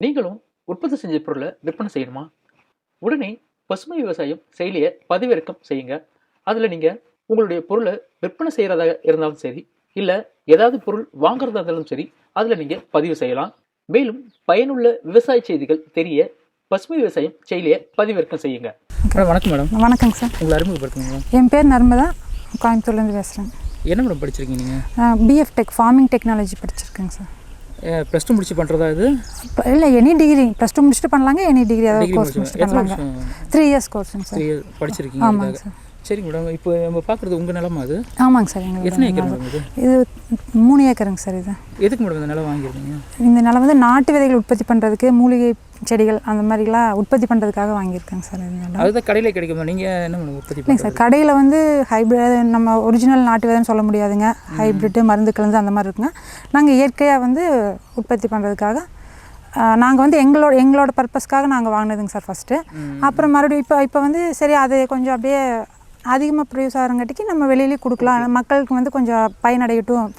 நீங்களும் உற்பத்தி செஞ்ச பொருளை விற்பனை செய்யணுமா? உடனே பசுமை விவசாயம் செயலியை பதிவிறக்கம் செய்யுங்க. அதில் நீங்கள் உங்களுடைய பொருளை விற்பனை செய்கிறதாக இருந்தாலும் சரி, இல்லை ஏதாவது பொருள் வாங்குறதா இருந்தாலும் சரி, அதில் நீங்கள் பதிவு செய்யலாம். மேலும் பயனுள்ள விவசாய செய்திகள் தெரிய பசுமை விவசாயம் செயலியை பதிவிறக்கம் செய்யுங்க. மேடம் வணக்கம். மேடம் வணக்கங்க சார். உங்களை அறிமுகப்படுத்துங்க மேடம். என் பேர் நர்மதா, கோயம்புத்தூர்லேருந்து பேசுகிறேன். என்ன மேடம் படிச்சிருக்கீங்க நீங்கள்? பிஎஃப் டெக் ஃபார்மிங் டெக்னாலஜி படிச்சிருக்கேங்க சார். ப்ளஸ் 2 முடிச்சு பண்ணுறதா இது? இல்லை, எனி டிகிரி ப்ளஸ் 2 முடிச்சுட்டு பண்ணலாங்க, எனி டிகிரி அதாவது கோர்ஸ் முடிச்சுட்டு பண்ணலாங்க. 3 இயர்ஸ் கோர்ஸுங்க சார். 3 இயர் படிச்சிருக்கீங்க? ஆமாங்க சார். சரிங்க மேடம். இப்போ நம்ம பார்க்குறது உங்கள் நிலமா அது? ஆமாங்க சார். எங்களுக்கு எத்தனை ஏக்கர் மேடம் இது? இது 3 ஏக்கருங்க சார். இது எதுக்கு மேடம் இந்த நிலம் வாங்கியிருக்கீங்க? இந்த நிலம் வந்து நாட்டு விதைகள் உற்பத்தி பண்ணுறதுக்கு, மூலிகை செடிகள் அந்த மாதிரிலாம் உற்பத்தி பண்ணுறதுக்காக வாங்கியிருக்கேங்க சார். இந்த நிலம் அதுதான் கடையில் கிடைக்குமா? நீங்கள் என்ன மேடம் உற்பத்தி இல்லைங்க சார், கடையில் வந்து ஹைப்ரிட், நம்ம ஒரிஜினல் நாட்டு விதைன்னு சொல்ல முடியாதுங்க. ஹைப்ரிட்டு, மருந்து கலந்து அந்த மாதிரி இருக்குங்க. நாங்கள் இயற்கையாக வந்து உற்பத்தி பண்ணுறதுக்காக நாங்கள் வந்து எங்களோட பர்பஸ்க்காக நாங்கள் வாங்கினதுங்க சார் ஃபஸ்ட்டு. அப்புறம் மறுபடியும் இப்போ வந்து சரி, அது கொஞ்சம் அப்படியே அதிகமாக ப்ரொடியூஸ் ஆகிறங்காட்டிக்கு நம்ம வெளியிலேயே கொடுக்கலாம், மக்களுக்கு வந்து கொஞ்சம் பயனடையட்டும்,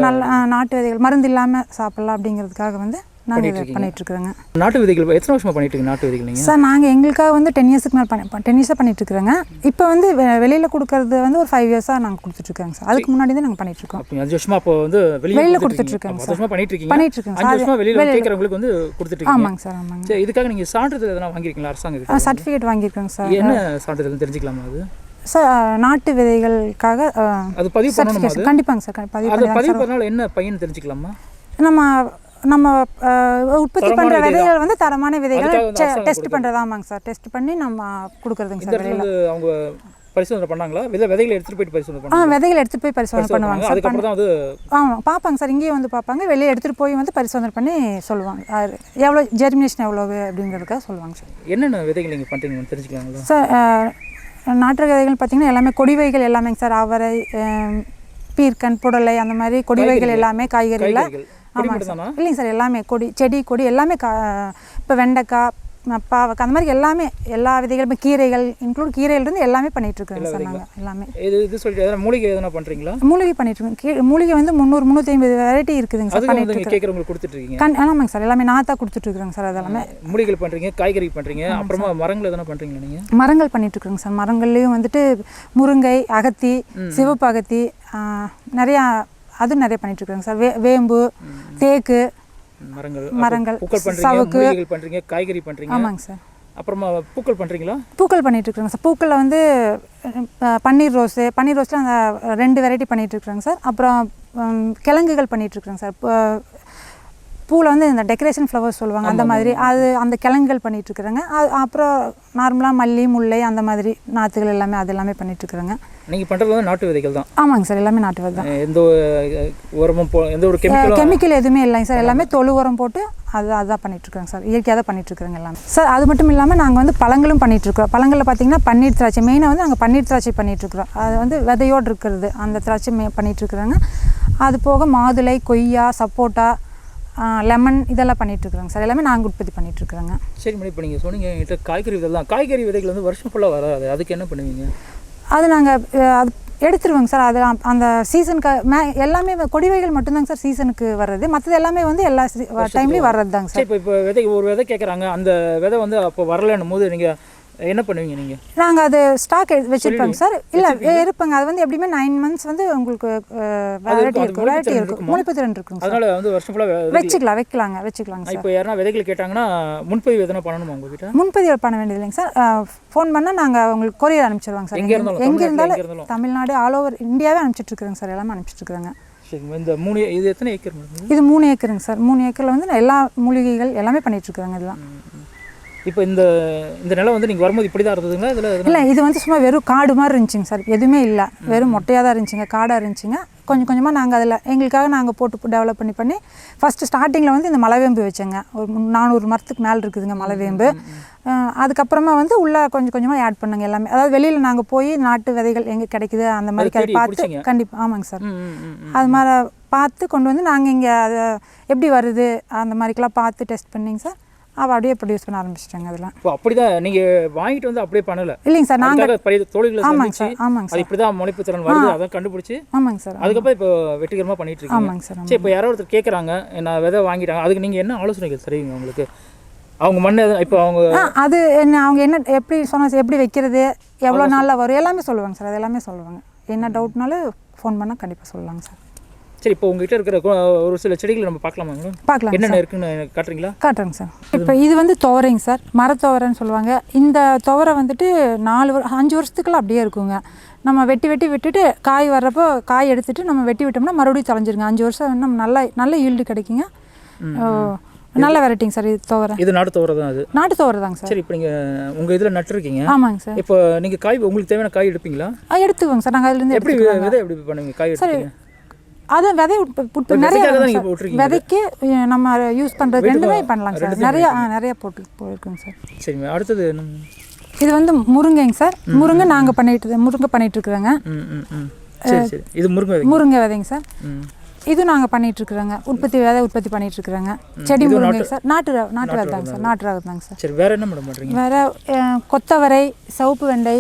நல்ல நாட்டு விதைகள் மருந்து இல்லாமல் சாப்பிட்லாம் அப்படிங்கிறதுக்காக வந்து நாங்கள் இதை பண்ணிகிட்ருக்குறோங்க. நாட்டு விதைகள் எத்தனை வருஷமாக பண்ணிட்டுருக்கீங்க? நாட்டு விதைகள் நீங்கள் சார் நாங்கள் எங்களுக்காக வந்து 10 இயர்ஸுக்கு மேலே 10 இயர்ஸாக பண்ணிகிட்ருக்குறோங்க. இப்போ வந்து வெளியில் கொடுக்கறது வந்து ஒரு 5 இயர்ஸாக நாங்கள் கொடுத்துட்ருக்கோங்க சார். அதுக்கு முன்னாடி தான் நாங்கள் பண்ணிகிட்ருக்கோம். 5 வருஷமாக அப்போ வந்து வெளியில் கொடுத்துட்ருக்கோங்க சார். பண்ணிட்டுருக்கீங்க சார். வெளியில் கேட்குறவங்களுக்கு வந்து கொடுத்துட்ருக்கீங்க? ஆமாங்க சார், ஆமாங்க. சரி, இதுக்காக நீங்கள் சான்றிதழ் எதனா வாங்கியிருக்கீங்களா? அரசாங்கம் சர்டிஃபிகேட் வாங்கியிருக்கோங்க சார். என்ன சான்றிதழ் தெரிஞ்சுக்கலாமா? அது சார் நாட்டு விதைகளுக்காக அது பதிவு பண்ணணுமா? கண்டிப்பாங்க சார். பதிவு பண்ணாலும் என்ன பையன் தெரிஞ்சுக்கலாமா? நம்ம உற்பத்தி பண்ணுற விதைகள் வந்து தரமான விதைகள் டெஸ்ட் பண்ணுறதாமாங்க சார். டெஸ்ட் பண்ணி நம்ம கொடுக்குறதுங்க சார். அவங்க பரிசோதனை பண்ணாங்களா? விதைகளை எடுத்துகிட்டு போய் பரிசோதனை பண்ணுவாங்க? விதைகளை எடுத்துகிட்டு போய் பரிசோதனை பண்ணுவாங்க சார். அதுக்கப்புறம் தான் அது பார்ப்பாங்க சார். இங்கேயே வந்து பார்ப்பாங்க, வெளியே எடுத்துகிட்டு போய் வந்து பரிசோதனை பண்ணி சொல்லுவாங்க எவ்வளோ ஜெர்மினேஷன் எவ்வளோ அப்படிங்கிறதுக்காக சொல்லுவாங்க சார். என்னென்ன விதைகள் நீங்கள் பண்ணுறீங்கன்னு தெரிஞ்சுக்கலாங்களா சார்? நாட்டு விதைகள் பார்த்திங்கன்னா எல்லாமே கொடி வகைகள் எல்லாமேங்க சார். அவரை, பீர்க்கன், புடலை அந்த மாதிரி கொடி வகைகள் எல்லாமே, காய்கறியில். ஆமாங்க சார். இல்லைங்க சார், எல்லாமே செடி கொடி எல்லாமே. இப்போ வெண்டைக்காய், பாவக்காய் அந்த மாதிரி எல்லாமே, எல்லா விதைகளுமே, கீரைகள் இன்க்ளூட் கீரையிலேருந்து எல்லாமே பண்ணிகிட்ருக்கோங்க சார். நாங்கள் எல்லாமே இது சொல்லிட்டு எதனா மூலிகை எதனா பண்ணுறீங்களா? மூலிகை பண்ணிகிட்ருக்கோம். மூலிகை வந்து 300-350 வெரைட்டி இருக்குதுங்க சார். கேட்குறவங்களுக்கு கொடுத்துட்ருக்கீங்க? ஆமாங்க சார், எல்லாமே நாற்றாக கொடுத்துட்ருக்குறோங்க சார். அதெல்லாமே மூலிகைகள் பண்ணுறீங்க, காய்கறி பண்ணுறீங்க, அப்புறமா மரங்கள் எதனா பண்ணுறீங்களா நீங்கள்? மரங்கள் பண்ணிகிட்ருக்குறோங்க சார். மரங்கள்லேயும் வந்துட்டு முருங்கை, அகத்தி, சிவப்பு அகத்தி, நிறையா அதுவும் நிறைய பண்ணிகிட்ருக்குறோங்க சார். வேம்பு, தேக்கு மரங்கள், சவுக்கு பண்ணுறீங்க, காய்கறி பண்ணுறீங்க. ஆமாங்க சார். அப்புறமா பூக்கள் பண்ணுறீங்களா? பூக்கள் பண்ணிகிட்ருக்குறோங்க சார். பூக்களில் வந்து பன்னீர் ரோஸில் அந்த 2 வெரைட்டி பண்ணிகிட்ருக்குறோங்க சார். அப்புறம் கிழங்குகள் பண்ணிகிட்ருக்குறோங்க சார். பூவில் வந்து இந்த டெக்கரேஷன் ஃப்ளவர்ஸ் சொல்லுவாங்க, அந்த மாதிரி அந்த கிழங்குகள் பண்ணிகிட்ருக்குறேங்க. அப்புறம் நார்மலாக மல்லி, முல்லை அந்த மாதிரி நாற்றுகள் எல்லாமே அது எல்லாமே பண்ணிகிட்ருக்குறேங்க. நீங்கள் பண்ணுறது வந்து நாட்டு விதைகள் தான்? ஆமாங்க சார், எல்லாமே நாட்டு விதை தான். எந்த உரமும் எந்த ஒரு கெமிக்கல் எதுவுமே இல்லைங்க சார். எல்லாமே தொழு உரம் போட்டு அதான் பண்ணிகிட்ருக்குறோங்க சார். இயற்கையாக தான் பண்ணிகிட்ருக்குறோங்க எல்லாமே சார். அது மட்டும் இல்லாமல் நாங்கள் வந்து பழங்களும் பண்ணிகிட்ருக்கோம். பழங்களில் பார்த்திங்கன்னா பன்னீர் திராட்சை, மெயினாக வந்து நாங்கள் பன்னீர் திராட்சை பண்ணிகிட்ருக்குறோம். அது வந்து விதையோடு இருக்கிறது, அந்த திராட்சை பண்ணிகிட்ருக்குறாங்க. அது போக மாதுளை, கொய்யா, சப்போட்டா, லெமன் இதெல்லாம் பண்ணிகிட்ருக்குறோங்க சார். எல்லாமே நாங்கள் உற்பத்தி பண்ணிகிட்ருக்குறோங்க. சரி மேடம், இப்போ நீங்கள் சொன்னீங்க என்கிட்ட காய்கறி விதைலாம், காய்கறி விதைகள் வந்து வருஷம் ஃபுல்லாக வராது, அதுக்கு என்ன பண்ணுவீங்க? அது நாங்கள் அது எடுத்துருவோங்க சார். அது அந்த சீசனுக்கு எல்லாமே கொடி வகைகள் மட்டும்தாங்க சார் சீசனுக்கு வர்றது. மற்றது எல்லாமே வந்து எல்லா டைம்லேயும் வர்றது தாங்க சார். இப்போ ஒரு விதை கேட்குறாங்க, அந்த விதை வந்து அப்போ வரலன்னும் போது நீங்கள் என்ன பண்ணுவீங்க? நீங்கள் நாங்கள் அது ஸ்டாக் வச்சுருப்போங்க சார். இல்லை இருப்பேங்க, அது வந்து எப்படியுமே 9 மந்த்ஸ் வந்து உங்களுக்கு வெரைட்டி இருக்கும், முளைப்புத்திறன் இருக்குங்க. அதனால வந்து வருஷம் ஃபுல்லாக வைக்கலாங்க சார். இப்போ யாரா விதைகள் கேட்டாங்கன்னா முன்பதிவு எதனா பண்ணணுமா உங்ககிட்ட? முன்பதிவு பண்ண வேண்டியது இல்லைங்க சார். ஃபோன் பண்ணால் நாங்கள் உங்களுக்கு கொரியர் அனுப்பிச்சிடுவாங்க சார். எங்கே இருந்தாலும் தமிழ்நாடு, ஆல் ஓவர் இந்தியாவே அனுப்பிச்சிட்ருக்குறேங்க சார். எல்லாமே அனுப்பிச்சிட்ருக்குறேங்க. இந்த 3 இது எத்தனை ஏக்கர்? இது 3 ஏக்கருங்க சார். 3 ஏக்கரில் வந்து எல்லா மூலிகைகள் எல்லாமே பண்ணிகிட்ருக்குறாங்க. இதெல்லாம் இப்போ இந்த நிலம் வந்து நீங்கள் வரும்போது இப்படி தான் இருந்ததுங்களா? இல்லை, இது வந்து சும்மா வெறும் காடு மாதிரி இருந்துச்சுங்க சார். எதுவுமே இல்லை, வெறும் மொட்டையாக தான் இருந்துச்சுங்க, காடாக இருந்துச்சுங்க. கொஞ்சம் கொஞ்சமாக நாங்கள் அதில் எங்களுக்காக நாங்கள் போட்டு டெவலப் பண்ணி ஃபஸ்ட்டு ஸ்டார்டிங்கில் வந்து இந்த மலைவேம்பு வச்சேங்க. ஒரு 400 மரத்துக்கு மேலே இருக்குதுங்க மலைவேம்பு. அதுக்கப்புறமா வந்து உள்ளே கொஞ்சம் கொஞ்சமாக ஆட் பண்ணுங்க எல்லாமே. அதாவது வெளியில் நாங்கள் போய் நாட்டு விதைகள் எங்கே கிடைக்குது அந்த மாதிரி பார்த்து, கண்டிப்பாக ஆமாங்க சார், அது மாதிரி பார்த்து கொண்டு வந்து நாங்கள் இங்கே அதை எப்படி வருது அந்த மாதிரிக்கெலாம் பார்த்து டெஸ்ட் பண்ணிங்க சார். அப்படியே ப்ரொடியூஸ் பண்ண ஆரம்பிச்சிட்டாங்க அதெல்லாம். இப்போ அப்படிதான் நீங்கள் வாங்கிட்டு வந்து அப்படியே பண்ணலை? இல்லைங்க சார், நாங்கள் பழைய தோழிகளை ஆமாங்க சார், ஆமாங்க அது இப்படி தான் முளைப்பு திறன் வருது அதை கண்டுபிடிச்சி ஆமாங்க சார், அதுக்கப்புறம் இப்போ வெற்றிகரமாக பண்ணிட்டு இருக்கீங்க. ஆமாங்க சார். சரி, இப்போ யாரோ ஒருத்தர் கேட்குறாங்க நான் விதை வாங்கிட்டாங்க, அதுக்கு நீங்கள் என்ன ஆலோசனைகள் தருவீங்க உங்களுக்கு? அவங்க மண்ணை இப்போ அவங்க அது என்ன அவங்க என்ன எப்படி சொன்னால் எப்படி வைக்கிறது, எவ்வளோ நாளில் வரும் எல்லாமே சொல்லுவாங்க சார். அது எல்லாமே சொல்லுவாங்க. என்ன டவுட்னாலும் ஃபோன் பண்ணால் கண்டிப்பாக சொல்லுவாங்க சார். சரி, இப்போ உங்ககிட்ட இருக்கிற ஒரு சில செடிகளை நம்ம பார்க்கலாமாங்க? பார்க்கலாம். என்னென்ன இருக்குன்னு காட்டுறீங்களா? காட்டுறேங்க சார். இப்போ இது வந்து துவரைங்க சார், மரத்துவரைன்னு சொல்லுவாங்க. இந்த துவரை வந்துட்டு 5 வருஷத்துக்குலாம் அப்படியே இருக்குங்க. நம்ம விட்டுட்டு காய் வர்றப்போ காய் எடுத்துட்டு நம்ம வெட்டி விட்டோம்னா மறுபடியும் தலைஞ்சிருங்க. 5 வருஷம் நம்ம நல்ல ஈல்டு கிடைக்குங்க. நல்ல வெரைட்டிங்க சார் இது துவரை. இது நாட்டு துவரை தான்? அது நாட்டு துவரை தாங்க சார். சரி, இப்போ நீங்கள் உங்கள் இதில் நட்டுருக்கீங்க. ஆமாங்க சார். இப்போ நீங்கள் காய் உங்களுக்கு தேவையான காய் எடுப்பீங்களா? எடுத்துக்கோங்க சார். நாங்கள் அதுலேருந்து எப்படி விதை எப்படி பண்ணுவீங்க காய் எடுத்துங்க? அது விதை நிறைய விதைக்கு நம்ம யூஸ் பண்ணுறது ரெண்டுமே பண்ணலாங்க சார். நிறைய போட்டுருக்குங்க சார். சரிங்க, அடுத்தது இது வந்து முருங்கைங்க சார். முருங்கை நாங்கள் பண்ணிட்டு இருக்கிறோங்க. இது முருங்கை விதைங்க சார். இது நாங்கள் பண்ணிகிட்ருக்குறோங்க. உற்பத்தி பண்ணிகிட்ருக்குறோங்க. செடி முருங்கை சார். நாட்டு விதை தாங்க சார். நாட்டு ரகம் தாங்க சார். சரி, வேறு என்ன மேடம் பண்ணுறீங்க? வேறு கொத்தவரை, சிவப்பு வெண்டை.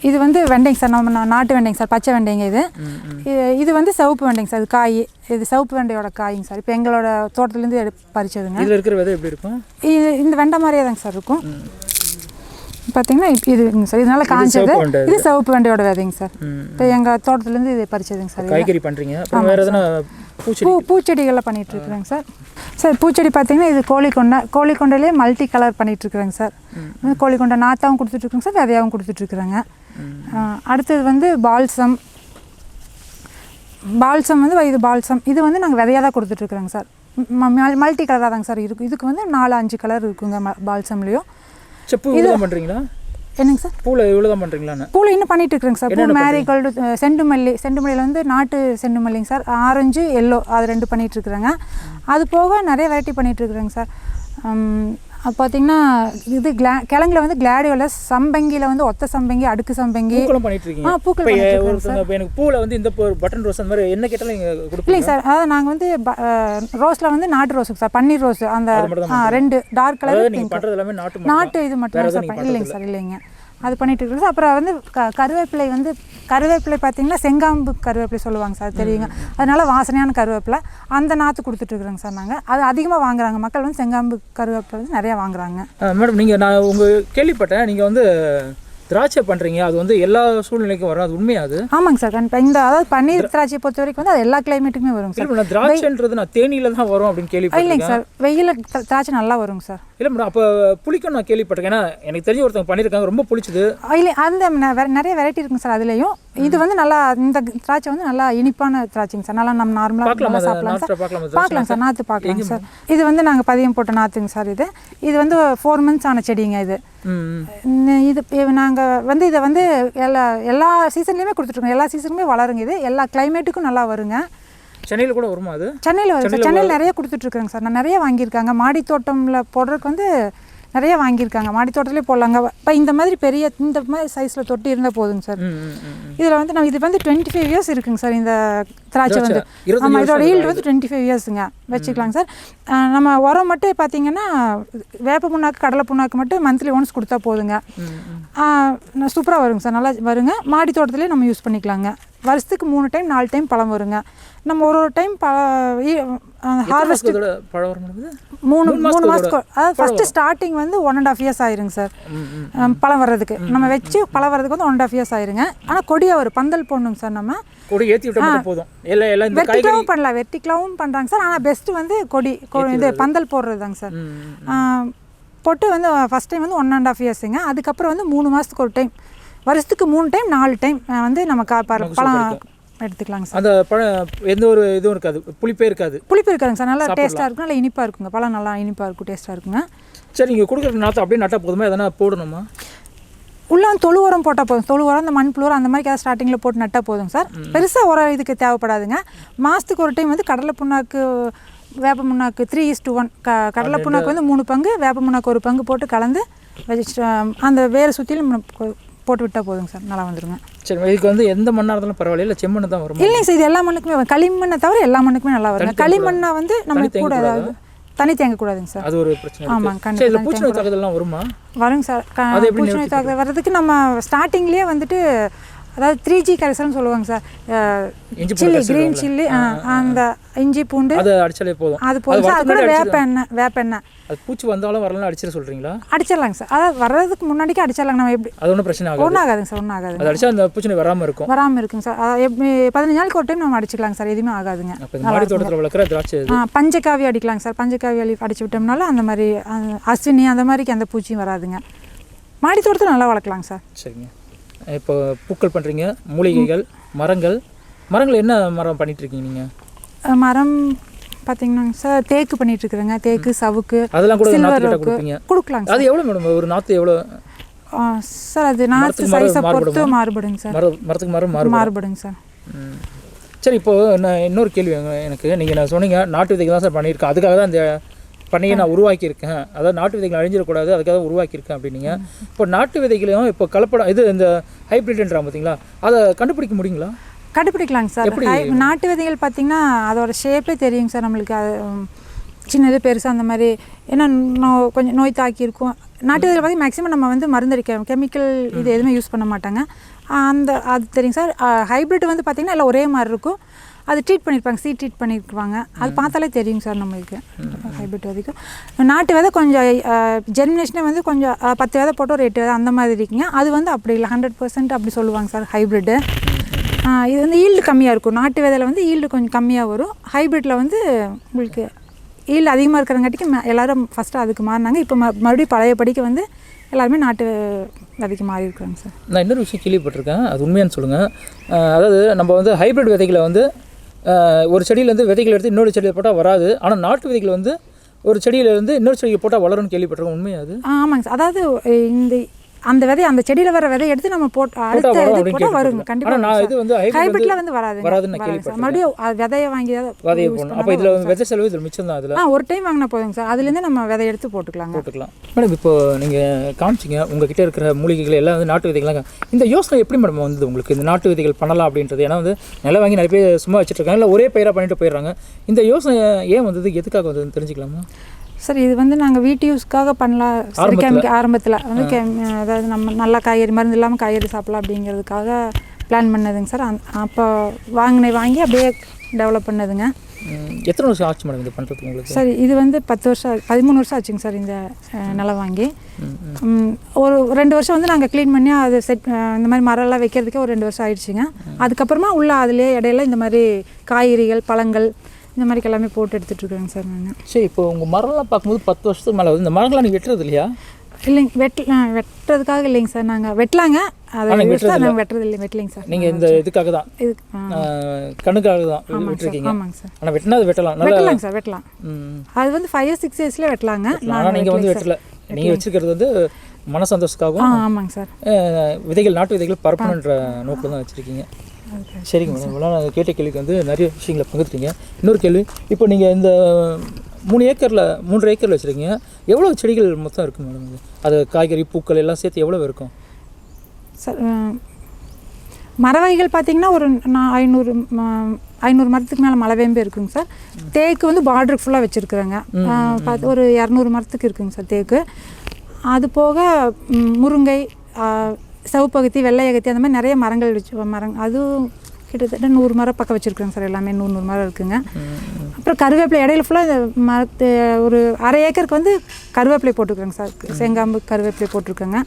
இது வந்து வெண்டைங்க சார். நம்ம நாட்டு வெண்டைங்க சார், பச்சை வெண்டைங்க. இது வந்து சிவப்பு வெண்டைங்க சார். இது காய், இது சிவப்பு வெண்டையோட காய்ங்க சார். இப்போ எங்களோட தோட்டத்துலேருந்து பறிச்சதுங்க. இதில் இருக்கிற விதை எப்படி இருக்கும்? இந்த வெண்டை மாதிரியே தாங்க சார் இருக்கும். பார்த்தீங்கன்னா இதுங்க சார். இதனால காய்ச்சது. இது சிவப்பு வெண்டையோட விதைங்க சார். இப்போ எங்கள் தோட்டத்துலேருந்து இது பறிச்சதுங்க சார். காய்கறி பண்ணுறீங்க? வேறு எதனா பூச்செடிகள்லாம் பண்ணிகிட்ருக்குறேங்க சார். சார் பூச்செடி பார்த்தீங்கன்னா இது கோழிக்கொண்டையிலே மல்டி கலர் பண்ணிகிட்ருக்குறேங்க சார். கோழிக்கொண்டை நாத்தாவும் கொடுத்துட்ருக்குறேங்க சார், விதையாகவும் கொடுத்துட்ருக்குறேங்க. அடுத்தது வந்து பால்சம் வந்து இது பால்சம். இது வந்து நாங்கள் விதையாக தான் கொடுத்துட்ருக்குறோங்க சார். மல்டி கலராக தாங்க சார் இருக்கும். இதுக்கு வந்து 4-5 கலர் இருக்குங்க பால்சம்லேயும். இது பண்ணுறீங்களா? என்னங்க சார்? பூவில் இவ்வளோ தான் பண்ணுறீங்களா? பூவில் இன்னும் பண்ணிட்டு இருக்கிறேங்க சார். பூ மேரிகோல்டு, செண்டுமல்லியில் வந்து நாட்டு செண்டுமல்லிங்க சார். ஆரஞ்சு, எல்லோ, அது 2 பண்ணிகிட்ருக்குறேங்க. அது போக நிறைய வெரைட்டி பண்ணிகிட்ருக்குறேங்க சார். அது பார்த்தீங்கன்னா இது கிழங்குல வந்து கிளாடியோலஸ், சம்பங்கியில் வந்து ஒத்த சம்பங்கி, அடுக்கு சம்பங்கி பண்ணிட்டுருக்கீங்க. பூக்கள் எனக்கு பூவில் வந்து இந்த பட்டன் ரோஸ் அந்த மாதிரி என்ன கேட்டாலும் நீங்கள் கொடுப்பீங்க? இல்லைங்க சார். அதாவது நாங்கள் வந்து ரோஸில் வந்து நாட்டு ரோஸுக்கு சார், பன்னீர் ரோஸ் அந்த 2 டார்க் கலர். நீங்கள் பண்ணுறது எல்லாமே நாட்டு இது மட்டும் தான் சார். இல்லைங்க சார், இல்லைங்க. அது பண்ணிட்டு இருக்கிறது சார். அப்புறம் வந்து கருவேப்பிலை பார்த்தீங்கன்னா செங்காம்பு கருவேப்பிலை சொல்லுவாங்க சார், தெரியுங்க. அதனால வாசனையான கருவேப்பிலை அந்த நாற்று கொடுத்துட்ருக்குறோங்க சார். நாங்கள் அது அதிகமாக வாங்குறாங்க மக்கள். வந்து செங்காம்பு கருவேப்பிலை வந்து நிறையா வாங்குறாங்க. மேடம், நான் கேள்விப்பட்டேன் நீங்கள் வந்து திராட்சை பண்ணுறீங்க. அது வந்து எல்லா சூழ்நிலைக்கும் வரும், அது உண்மையாது? ஆமாங்க சார். கண்டிப்பாக அதாவது பன்னீர் திராட்சை பொறுத்த வரைக்கும் வந்து அது எல்லா கிளைமேட்டுக்குமே வரும் சார். திராட்சைன்றது நான் தேனியில தான் வரும் அப்படின்னு கேள்விப்பட்டேன். இல்லைங்க சார், வெயில திராட்சை நல்லா வருங்க சார். இல்லை மேடம், அப்போ புளிக்கும் நான் கேள்விப்பட்டேன். ஏன்னா எனக்கு தெரிஞ்ச ஒருத்தவங்க பண்ணியிருக்காங்க, ரொம்ப புளிச்சுது. இல்லை, அந்த நிறைய வெரைட்டி இருக்குங்க சார் அதுலேயும். இது வந்து நல்லா, இந்த திராட்சை வந்து நல்லா இனிப்பான திராட்சைங்க சார். நல்லா நம்ம நார்மலாக சாப்பிடலாம் சார். பார்க்கலாம் சார், நாற்று பார்க்கலாம் சார். இது வந்து நாங்கள் பதியம் போட்ட நாற்றுங்க சார். இது வந்து 4 months ஆன செடிங்க. இது நாங்கள் வந்து இதை வந்து எல்லா சீசன்லேயுமே கொடுத்துட்ருக்கோம். எல்லா சீசனுமே வளருங்க. இது எல்லா கிளைமேட்டுக்கும் நல்லா வருங்க. சென்னையில் கூட வருமா அது? சென்னையில் வரும் சார். சென்னையில் நிறைய கொடுத்துட்ருக்குறேங்க சார். நான் நிறைய வாங்கியிருக்காங்க. மாடி தோட்டமில் போடுறதுக்கு வந்து நிறைய வாங்கியிருக்காங்க. மாடி தோட்டத்திலே போடலாங்க. இப்போ இந்த மாதிரி சைஸில் தொட்டி இருந்தால் போதுங்க சார். இதில் வந்து இது வந்து 25 years இருக்குங்க சார். இந்த திராட்சை வந்து ஆமாம், இதோட ஈல்டு வந்து 25 yearsங்க வச்சுக்கலாங்க சார். நம்ம உரம் மட்டும் பார்த்தீங்கன்னா வேப்ப புண்ணாக்கு, கடலை புண்ணாக்கு மட்டும் மந்த்லி ஒன்ஸ் கொடுத்தா போதுங்க. சூப்பராக வருங்க சார், நல்லா வருங்க. மாடி தோட்டத்திலே நம்ம யூஸ் பண்ணிக்கலாங்க. வருஷத்துக்கு 3 டைம் 4 டைம் பழம் வருங்க. நம்ம ஒரு டைம் ஹார்வெஸ்ட் 3 மாதத்துக்கு. அதாவது ஃபஸ்ட்டு ஸ்டார்டிங் வந்து 1.5 years ஆயிருங்க சார் பழம் வர்றதுக்கு. நம்ம வச்சு பழம் வர்றதுக்கு வந்து 1.5 years ஆயிருங்க. ஆனால் கொடியாக ஒரு பந்தல் போடணுங்க சார். நம்ம கொடி ஏற்றி விட்டால் போதும். வெர்டிகலாவும் பண்ணலாம், வெர்டிகலாவும் பண்ணுறாங்க சார். ஆனால் பெஸ்ட்டு வந்து இது பந்தல் போடுறது தாங்க சார். போட்டு வந்து ஃபஸ்ட் டைம் வந்து 1.5 yearsங்க. அதுக்கப்புறம் வந்து 3 மாதத்துக்கு ஒரு டைம், வருஷத்துக்கு 3 டைம் 4 டைம் வந்து நம்ம பழம் எடுத்துக்கலாங்க சார். அந்த பழம் எந்த ஒரு இதுவும் இருக்காது, புளிப்பே இருக்காதுங்க சார். நல்லா டேஸ்ட்டாக இருக்கும், நல்லா இனிப்பாக இருக்குங்க. பழம் நல்லா இனிப்பாக இருக்கும், டேஸ்ட்டாக இருக்குங்க. சரி, நீங்கள் கொடுக்குற நாற்று அப்படியே நட்டால் போதுமா, எதனா போடணுமா? உள்ளே வந்து தொழு உரம் போட்டால் போதும். தொழு உரம், இந்த மண்புழு உரம் அந்த மாதிரி ஸ்டார்டிங்கில் போட்டு நட்டால் போதுங்க சார். பெருசாக உரம் இதுக்கு தேவைப்படாதுங்க. மாதத்துக்கு ஒரு டைம் வந்து கடலை புண்ணாக்கு, வேப்ப புண்ணாக்கு 3:1. கடலை புண்ணாக்கு வந்து 3 பங்கு, வேப்ப புண்ணாக்கு 1 பங்கு போட்டு கலந்து வச்சு அந்த வேறு சுற்றிலும் போட்டு விட்டால் போதுங்க சார், நல்லா வந்துடுங்க. சரி, இதுக்கு வந்து எந்த மண்ணாக இருந்தாலும் பரவாயில்ல, இல்லை செம்மண்ணு தான் வரும்? இல்லைங்க சார், இது எல்லா மண்ணுக்குமே களிமண்ணை தவிர எல்லா மண்ணுக்குமே நல்லா வருங்க. களிமண்ணை வந்து நம்ம கூட ஏதாவது தண்ணி தேங்கக்கூடாதுங்க சார். அது ஒரு பிரச்சனை. ஆமாங்க, சரி, கண்டிப்பாக பூச்சி நோய் தாக்குதல்லாம் வருமா? வருங்க சார். பூச்சி நோய் தாக்குதல் வர்றதுக்கு நம்ம ஸ்டார்டிங்லேயே வந்துட்டு அதாவது 3G கரைசல்னு சொல்லுவாங்க சார். சில்லி, க்ரீன் சில்லி, அந்த இஞ்சி பூண்டு அது அடிச்சாலே போதும். அது போதும் சார். அது கூட வேப்பெண்ணெய் அது பூச்சி வந்தாலும் வரலாம் அடிச்சிட சொல்கிறீங்களா? அடிச்சிடலாங்க சார். அதாவது வர்றதுக்கு முன்னாடிக்கே அடிச்சிடலாங்க. நம்ம எப்படி அது ஒன்றும் பிரச்சனை ஆகாது. ஒன்றும் ஆகாதுங்க சார், ஒன்றும் ஆகாது. அது அடிச்சா அந்த பூச்சி நோய் வராமல் இருக்குங்க சார். எப்படி 15 நாளைக்கு ஒரு டைம் நம்ம அடிச்சுக்கலாங்க சார், எதுவுமே ஆகாதுங்க. மாடி தோட்டத்தில் வளர்க்குற திராட்சை பஞ்சகாவி அடிக்கலாங்க சார். பஞ்சகாவி அடிச்சு விட்டோம்னால அந்த மாதிரி அஸ்வினி அந்த மாதிரிக்கு அந்த பூச்சியும் வராதுங்க. மாடி தோட்டத்தில் நல்லா வளர்க்கலாங்க சார். சரிங்க. இப்போ பூக்கள் பண்ணுறீங்க, மூலிகைகள், மரங்கள் என்ன மரம் பண்ணிகிட்ருக்கீங்க நீங்கள்? மரம் பார்த்தீங்கன்னாங்க சார், தேக்கு பண்ணிகிட்ருக்குறேங்க. தேக்கு, சவுக்கு, அதெல்லாம் கூட கொடுக்கலாங்க. அது எவ்வளோ மேடம் ஒரு நாற்று எவ்வளோ சார்? அது நாற்று சைஸை பொறுத்து மாறுபடுங்க சார். மரத்துக்கு மரம் மாறுபடுங்க சார். சரி, இப்போது நான் இன்னொரு கேள்வி எனக்கு. நான் சொன்னீங்க நாட்டு விதைகள் தான் சார் பண்ணியிருக்கேன், அதுக்காக தான் இந்த பண்ணையை நான் உருவாக்கியிருக்கேன், அதாவது நாட்டு விதைகள் அழிஞ்சிடக்கூடாது அதுக்காக உருவாக்கியிருக்கேன் அப்படின்னீங்க. இப்போ நாட்டு விதைகளையும் இப்போ கலப்படம் இது இந்த ஹைப்ரிட்ன்றாங்க பார்த்தீங்களா, அதை கண்டுபிடிக்க முடியுங்களா? கண்டுபிடிக்கலாங்க சார். நாட்டு விதைகள் பார்த்திங்கன்னா அதோட ஷேப்பே தெரியுங்க சார் நம்மளுக்கு. அது சின்னது பெருசாக அந்த மாதிரி. ஏன்னா கொஞ்சம் நோய் தாக்கியிருக்கும். நாட்டு விதைகள் பார்த்திங்கன்னா மேக்ஸிமம் நம்ம வந்து மருந்தடிக்க கெமிக்கல் இது எதுவுமே யூஸ் பண்ண மாட்டாங்க. அது தெரியுங்க சார். ஹைப்ரிட் வந்து பார்த்திங்கன்னா எல்லாம் ஒரே மாதிரி இருக்கும். அது ட்ரீட் பண்ணியிருப்பாங்க, ட்ரீட் பண்ணியிருப்பாங்க. அது பார்த்தாலே தெரியுங்க சார் நம்மளுக்கு. ஹைப்ரிட் வரைக்கும் நாட்டு விதை கொஞ்சம் ஜெர்மினேஷனே வந்து கொஞ்சம் 10 விதை போட்டு ஒரு 8 விதை அந்த மாதிரி இருக்குங்க. அது வந்து அப்படி இல்லை, 100% அப்படி சொல்லுவாங்க சார் ஹைப்ரிட்டு. இது வந்து ஈல்டு கம்மியாக இருக்கும். நாட்டு விதையில் வந்து ஈல்டு கொஞ்சம் கம்மியாக வரும். ஹைப்ரிட்டில் வந்து உங்களுக்கு ஈல்டு அதிகமாக இருக்கிறங்காட்டிக்கு எல்லோரும் ஃபஸ்ட்டு அதுக்கு மாறினாங்க. இப்போ மறுபடியும் பழைய படிக்க வந்து எல்லாருமே நாட்டு விதைக்கு மாறி இருக்கிறாங்க சார். நான் இன்னொரு விஷயம் கேள்விப்பட்டிருக்கேன், அது உண்மையானு சொல்லுங்கள். அதாவது நம்ம வந்து ஹைப்ரிட் விதைகளை வந்து ஒரு செடியிலேருந்து விதைகள் எடுத்து இன்னொரு செடியில் போட்டால் வராது, ஆனால் நாட்டு விதைகள் வந்து ஒரு செடியிலேருந்து இன்னொரு செடியை போட்டால் வளரும்னு கேள்விப்பட்டிருக்கோம். உண்மையாது? ஆமாங்க சார். அதாவது அந்த விதை அந்த செடியில் வர விதை எடுத்து நம்ம அடுத்த இது போட்டால் வருங்க கண்டிப்பாக. இது வந்து ஹைப்ரிட்ல வந்து வராதுன்னு கேள்விப்பட்டேன். மறுபடியும் விதையை வாங்கி விதையை போடணும். அப்போ இதில் விதை செலவு இதில் மிச்சம் தான். அதில் ஒரு டைம் வாங்கினா போதுங்க சார். அதுலேருந்து நம்ம விதை எடுத்து போட்டுக்கலாம். மேடம், இப்போ நீங்கள் காமிச்சிங்க உங்ககிட்ட இருக்கிற மூலிகைகள் எல்லாம் வந்து நாட்டு விதைகள்லாம். இந்த யோசனை எப்படி மேடம் வந்தது உங்களுக்கு, இந்த நாட்டு விதைகள் பண்ணலாம் அப்படின்றது? ஏன்னா வந்து நிலம் வாங்கி நிறைய பேர் சும்மா வச்சுட்ருக்காங்க, இல்லை ஒரே பயிராக பண்ணிட்டு போயிடுறாங்க. இந்த யோசனை ஏன் வந்தது, எதுக்காக வந்ததுன்னு தெரிஞ்சுக்கலாமா? சார், இது வந்து நாங்கள் வீட்டு யூஸ்க்காக பண்ணலாம். ஆரம்பத்தில் வந்து அதாவது நம்ம நல்லா காய்கறி மருந்து இல்லாமல் காய்கறி சாப்பிடலாம் அப்படிங்கிறதுக்காக பிளான் பண்ணதுங்க சார். அப்போ வாங்கி அப்படியே டெவலப் பண்ணதுங்க. எத்தனை வருஷம் ஆச்சு மேடம் இது பண்ணுறதுக்கு உங்களுக்கு? சார், இது வந்து 13 வருஷம் ஆச்சுங்க சார் இந்த நிலம் வாங்கி. ஒரு 2 வருஷம் வந்து நாங்கள் க்ளீன் பண்ணி அது இந்த மாதிரி மரம்லாம் வைக்கிறதுக்கே ஒரு 2 வருஷம் ஆயிடுச்சுங்க. அதுக்கப்புறமா உள்ள அதிலே இடையில இந்த மாதிரி காய்கறிகள், பழங்கள் இந்த மாதிரி எல்லாமே போட்டு எடுத்துகிட்ருக்கேங்க சார் நான். சரி, இப்போ உங்கள் மரம்லாம் பார்க்கும்போது 10 வருஷத்துக்கு மேலே இந்த மரங்கள்லாம் நீங்கள் வெட்டுறது இல்லையா? இல்லைங்க, வெட்டுறதுக்காக இல்லைங்க சார். நாங்கள் வெட்டலாங்க, அதை நாங்கள் வெட்டலைங்க சார். நீங்கள் இந்த இதுக்காக தான், கண்ணுக்காக தான் விட்டுருக்கீங்க? ஆமாங்க சார். ஆனால் வெட்டினா அது வெட்டலாங்க சார், வெட்டலாம். அது வந்து 5-6 இயர்ஸ்லேயே வெட்டலாங்க. ஆனால் நீங்கள் வந்து வெட்டலை, நீங்கள் வச்சுருக்கிறது வந்து மன சந்தோஷத்துக்காகவும். ஆமாங்க சார். விதைகள், நாட்டு விதைகள் பரப்பணுன்ற நோக்கில் தான் வச்சுருக்கீங்க. சரிங்க மேடம், இவ்வளோ நான் கேட்ட கேள்விக்கு வந்து நிறைய விஷயங்களை பங்குறீங்க. இன்னொரு கேள்வி, இப்போ நீங்கள் இந்த 3 ஏக்கரில் வச்சுருக்கீங்க, எவ்வளோ செடிகள் மொத்தம் இருக்கும் மேடம்? அது காய்கறி, பூக்கள் எல்லாம் சேர்த்து எவ்வளோ இருக்கும் சார்? மர வகைகள் பார்த்தீங்கன்னா ஒரு 500 மரத்துக்கு மேலே மலைவேம்பு இருக்குங்க சார். தேக்கு வந்து பார்டருக்கு ஃபுல்லாக வச்சுருக்குறேங்க. ஒரு 200 மரத்துக்கு இருக்குங்க சார் தேக்கு. அது போக முருங்கை, சிவப்பகத்தி, வெள்ளையகத்தி, அந்த மாதிரி நிறைய மரங்கள் அதுவும் கிட்டத்தட்ட 100 மரம் பக்கம் வச்சுருக்குறேங்க சார். எல்லாமே 100 மரம் இருக்குங்க. அப்புறம் கருவேப்பிலை இடையில ஃபுல்லாக இந்த ஒரு 1/2 ஏக்கருக்கு வந்து கருவேப்பிலை போட்டுருக்குறேங்க சார். செங்காம்பு கருவேப்பிலை போட்டிருக்கேங்க.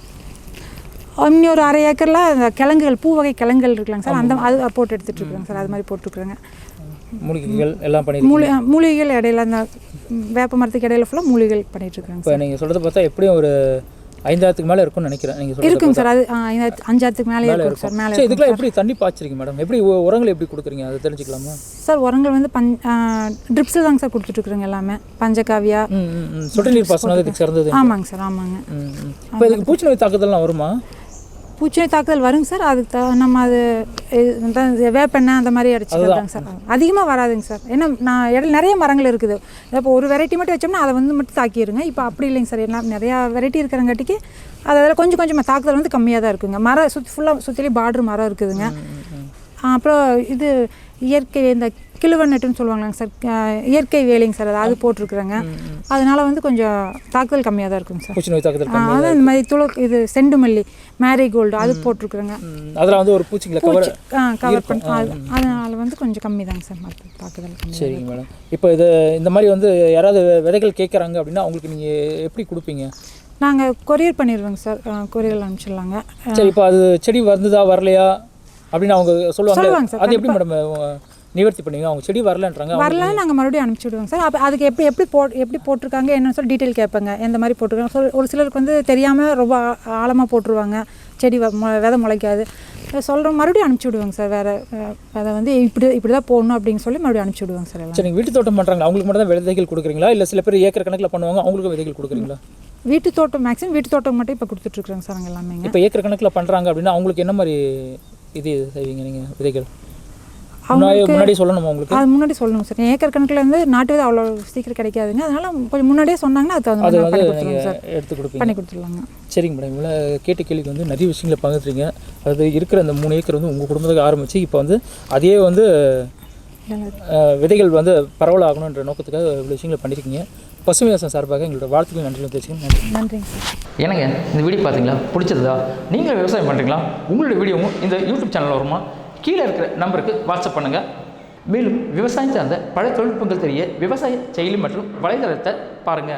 இன்னும் ஒரு 1/2 ஏக்கரில் இந்த கிழங்குகள், பூ வகை கிழங்குகள் இருக்குலாங்க சார், அது போட்டு எடுத்துகிட்ருக்குறேங்க சார். அது மாதிரி போட்டுருக்குறேங்க. மூலிகைகள் எல்லாம் மூலிகைகள் இடையில அந்த வேப்ப மரத்துக்கு இடையில ஃபுல்லாக மூலிகைகள் பண்ணிகிட்ருக்குறாங்க. இப்போ நீங்கள் சொல்கிறத பார்த்தா எப்படியும் ஒரு 5000க்கு மேலே இருக்கும்னு நினைக்கிறேன். நீங்கள் இருக்குங்க சார். அது 5,000க்கு மேலே இருக்கும் சார். மேலே இதுக்கெல்லாம் எப்படி தண்ணி பாய்ச்சிருக்கீங்க மேடம்? எப்படி உரங்கள் எப்படி கொடுக்குறீங்க, அதை தெரிஞ்சுக்கலாமா சார்? உரங்கள் வந்து ட்ரிப்ஸில் தாங்க சார் கொடுத்துட்ருக்குறேங்க. எல்லாமே பஞ்சகாவியா, சொட்டு நீர் பாசனம் இதுக்கு சிறந்தது. ஆமாங்க சார், ஆமாங்க. இப்போ இதுக்கு பூச்சி நோய் தாக்குதல்லாம் வருமா? பூச்சி நோய் தாக்குதல் வருங்க சார். அதுக்கு நம்ம அது வேப்பெண்ணெய் அந்த மாதிரி அடிச்சுக்கிறாங்க சார். அதிகமாக வராதுங்க சார். ஏன்னா நான் இடையில நிறைய மரங்கள் இருக்குது. இப்போ ஒரு வெரைட்டி மட்டும் வச்சோம்னா அதை வந்து மட்டும் தாக்கிடுங்க. இப்போ அப்படி இல்லைங்க சார். எல்லாம் நிறையா வெரைட்டி இருக்கிறங்காட்டிக்கு அதில் கொஞ்சம் தாக்குதல் வந்து கம்மியாக தான் இருக்குங்க. மரம் ஃபுல்லாக சுற்றிலே பார்டர் மரம் இருக்குதுங்க. அப்புறம் இது இயற்கை இந்த கிழுவன் நெட்டுன்னு சொல்லுவாங்களாங்க சார், இயற்கை வேலிங்க சார், அது போட்டிருக்குறேங்க. அதனால வந்து கொஞ்சம் தாக்குதல் கம்மியாக தான் இருக்குங்க சார். பூச்சி நோய் தாக்குதல் அதான் இந்த மாதிரி இது செண்டு மல்லி, மேரிகோல்டு அது போட்டிருக்குறேங்க. அதில் வந்து ஒரு பூச்சிங்களை கவர் பண்ணி அதனால வந்து கொஞ்சம் கம்மி தாங்க சார் மற்ற தாக்குதல் கம்மி. சரிங்க மேடம். இப்போ இந்த மாதிரி வந்து யாராவது விதைகள் கேட்குறாங்க அப்படின்னா அவங்களுக்கு நீங்கள் எப்படி கொடுப்பீங்க? நாங்கள் கொரியர் பண்ணிடுவோங்க சார், கொரியரில் அனுப்பிச்சிடலாங்க. சரி, இப்போ அது செடி வந்ததா வரலையா அப்படின்னு அவங்க சொல்லுவாங்க சார். அது எப்படி மேடம் நிவர்த்தி பண்ணுவீங்க? அவங்க செடி வரலன்றாங்க, வரலன்னு நாங்கள் மறுபடியும் அனுப்பிச்சி விடுவோங்க சார். அப்போ அதுக்கு எப்படி போட்டிருக்காங்க என்னன்னு சொல்லி டீட்டெயில் கேட்பாங்க, எந்த மாதிரி போட்டிருக்காங்க. ஒரு சிலருக்கு வந்து தெரியாமல் ரொம்ப ஆழமாக போட்டுருவாங்க, செடி விதை முளைக்காது. சொல்கிறோம், மறுபடியும் அனுப்பிச்சி விடுவாங்க சார். வேறு அதை வந்து இப்படி தான் போடணும் அப்படின்னு சொல்லி மறுபடியும் அனுப்பிச்சி விடுவாங்க சார். சரி, நீங்கள் வீட்டு தோட்டம் பண்ணுறாங்க, அவங்களுக்கு மட்டும் தான் விதைகள் கொடுக்குறீங்களா இல்லை சில பேர் ஏக்கர் கணக்கில் பண்ணுவாங்க அவங்களுக்கு விதைகள் கொடுக்குறீங்களா? வீட்டு தோட்டம் மேக்ஸிமம் வீட்டு தோட்டம் மட்டும் இப்போ கொடுத்துட்ருக்குறோங்க சார் நாங்கள் எல்லாமே. இப்போ ஏக்கர் கணக்கில் பண்ணுறாங்க அப்படின்னா அவங்களுக்கு என்ன மாதிரி இது செய்வீங்க நீங்கள் விதைகள்? முன்னாடி சொல்லணுமா உங்களுக்கு? அது முன்னாடி சொல்லணும் சார். ஏக்கர் கணக்கில் வந்து நாட்டு விதை அவ்வளோ சீக்கிரம் கிடைக்காதுங்க, அதனால கொஞ்சம் முன்னாடியே சொன்னாங்கன்னா அது வந்து எடுத்து கொடுப்பீங்க, பண்ணி கொடுத்துருவாங்க. சரிங்க மேடம். இவ்வளோ கேட்ட கேள்விக்கு வந்து நிறைய விஷயங்களை பகிர்ந்துறீங்க. அது இருக்கிற அந்த 3 ஏக்கர் வந்து உங்கள் குடும்பத்துக்கு ஆரம்பித்து இப்போ வந்து அதே வந்து விதைகள் வந்து பரவலாகணுன்ற நோக்கத்துக்காக இவ்வளோ விஷயங்களை பண்ணியிருக்கீங்க. பசுமை விவசாயம் சார்பாக எங்களோட வாழ்த்துக்கள் நன்றிகள் தெரிவிச்சுக்கோங்க. நன்றிங்க சார். என்னங்க இந்த வீடியோ பார்த்தீங்களா? பிடிச்சதா? நீங்கள் விவசாயம் பண்ணுறீங்களா? உங்களுடைய வீடியோவும் இந்த யூடியூப் சேனலில் வருமா? கீழே இருக்கிற நம்பருக்கு வாட்ஸ்அப் பண்ணுங்கள். மேலும் விவசாயம் சார்ந்த பல தொழில்நுட்பங்கள் தெரிய விவசாய செயலி மற்றும் வலைதளத்தை பாருங்கள்.